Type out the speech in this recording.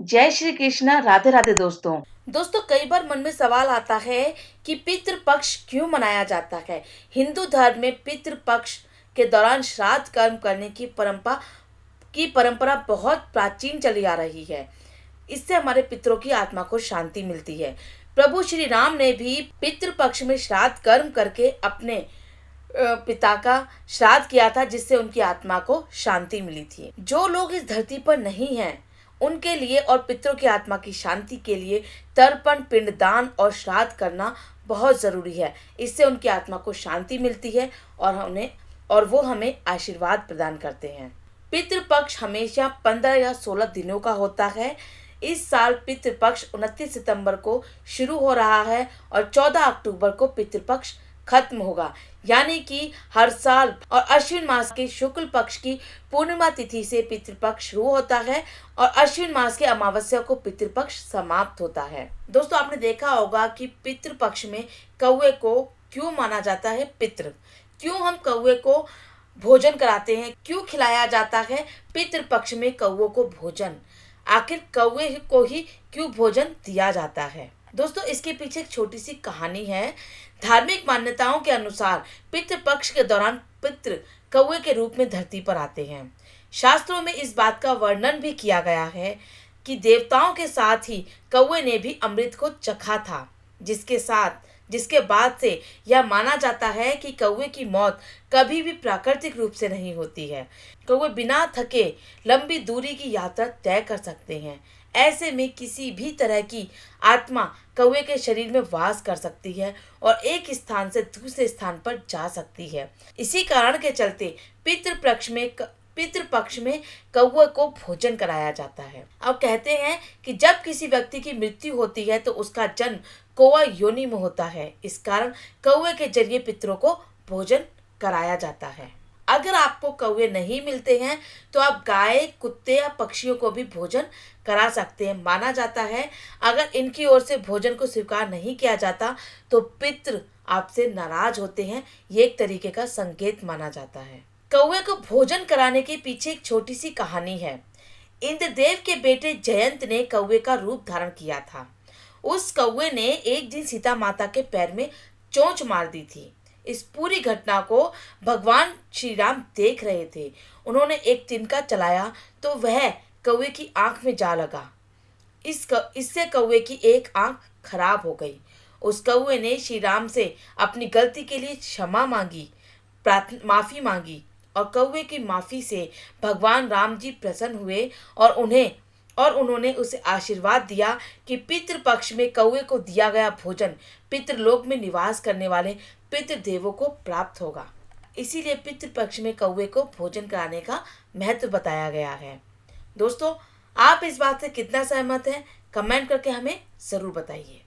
जय श्री कृष्णा, राधे राधे दोस्तों। दोस्तों, कई बार मन में सवाल आता है कि पितृ पक्ष क्यों मनाया जाता है। हिंदू धर्म में पितृ पक्ष के दौरान श्राद्ध कर्म करने की परंपरा बहुत प्राचीन चली आ रही है। इससे हमारे पितरों की आत्मा को शांति मिलती है। प्रभु श्री राम ने भी पितृ पक्ष में श्राद्ध कर्म करके अपने पिता का श्राद्ध किया था, जिससे उनकी आत्मा को शांति मिली थी। जो लोग इस धरती पर नहीं हैं, उनके लिए और पितरों की आत्मा की शांति के लिए तर्पण, पिंडदान और श्राद्ध करना बहुत जरूरी है। इससे उनकी आत्मा को शांति मिलती है और वो हमें आशीर्वाद प्रदान करते हैं। पितृपक्ष हमेशा 15 या 16 दिनों का होता है। इस साल पितृपक्ष 29 सितंबर को शुरू हो रहा है और 14 अक्टूबर को पितृपक्ष खत्म होगा। यानी कि हर साल और अश्विन मास के शुक्ल पक्ष की पूर्णिमा तिथि से पितृपक्ष शुरू होता है और अश्विन मास के अमावस्या को पितृपक्ष समाप्त होता है। दोस्तों, आपने देखा होगा कि पितृपक्ष में कौवे को क्यों माना जाता है पितृ। क्यों हम कौवे को भोजन कराते हैं, क्यों खिलाया जाता है पितृपक्ष में कौवों को भोजन। आखिर कौवे को ही क्यों भोजन दिया जाता है। दोस्तों, इसके पीछे एक छोटी सी कहानी है। धार्मिक मान्यताओं के अनुसार पितृपक्ष के दौरान पितृ कौवे के रूप में धरती पर आते हैं। शास्त्रों में इस बात का वर्णन भी किया गया है कि देवताओं के साथ ही कौवे ने भी अमृत को चखा था, जिसके बाद से यह माना जाता है कि कौवे की मौत कभी भी प्राकृतिक रूप से नहीं होती है। कौवे बिना थके लंबी दूरी की यात्रा तय कर सकते हैं। ऐसे में किसी भी तरह की आत्मा कौवे के शरीर में वास कर सकती है और एक स्थान से दूसरे स्थान पर जा सकती है। इसी कारण के चलते पितृपक्ष में कौवे को भोजन कराया जाता है। अब कहते हैं कि जब किसी व्यक्ति की मृत्यु होती है तो उसका जन्म कौवा योनि में होता है। इस कारण कौवे के जरिए पितरों को भोजन कराया जाता है। अगर आपको कौवे नहीं मिलते हैं तो आप गाय, कुत्ते या पक्षियों को भी भोजन करा सकते हैं। माना जाता है अगर इनकी ओर से भोजन को स्वीकार नहीं किया जाता तो पितृ आपसे नाराज होते हैं। ये एक तरीके का संकेत माना जाता है। कौवे को भोजन कराने के पीछे एक छोटी सी कहानी है। इंद्रदेव के बेटे जयंत ने कौवे का रूप धारण किया था। उस कौवे ने एक दिन सीता माता के पैर में चोंच मार दी थी। इस पूरी घटना को भगवान श्री राम देख रहे थे। उन्होंने एक तिनका चलाया तो वह कौवे की आंख में जा लगा। इससे कौवे की एक आंख खराब हो गई। उस कौवे ने श्री राम से अपनी गलती के लिए क्षमा मांगी, माफी मांगी और कौवे की माफी से भगवान राम जी प्रसन्न हुए और उन्होंने उसे आशीर्वाद दिया कि पितृपक्ष में कौवे को दिया गया भोजन पितृलोक में निवास करने वाले पितृदेवों को प्राप्त होगा। इसीलिए पितृपक्ष में कौवे को भोजन कराने का महत्व बताया गया है। दोस्तों, आप इस बात से कितना सहमत हैं, कमेंट करके हमें जरूर बताइए।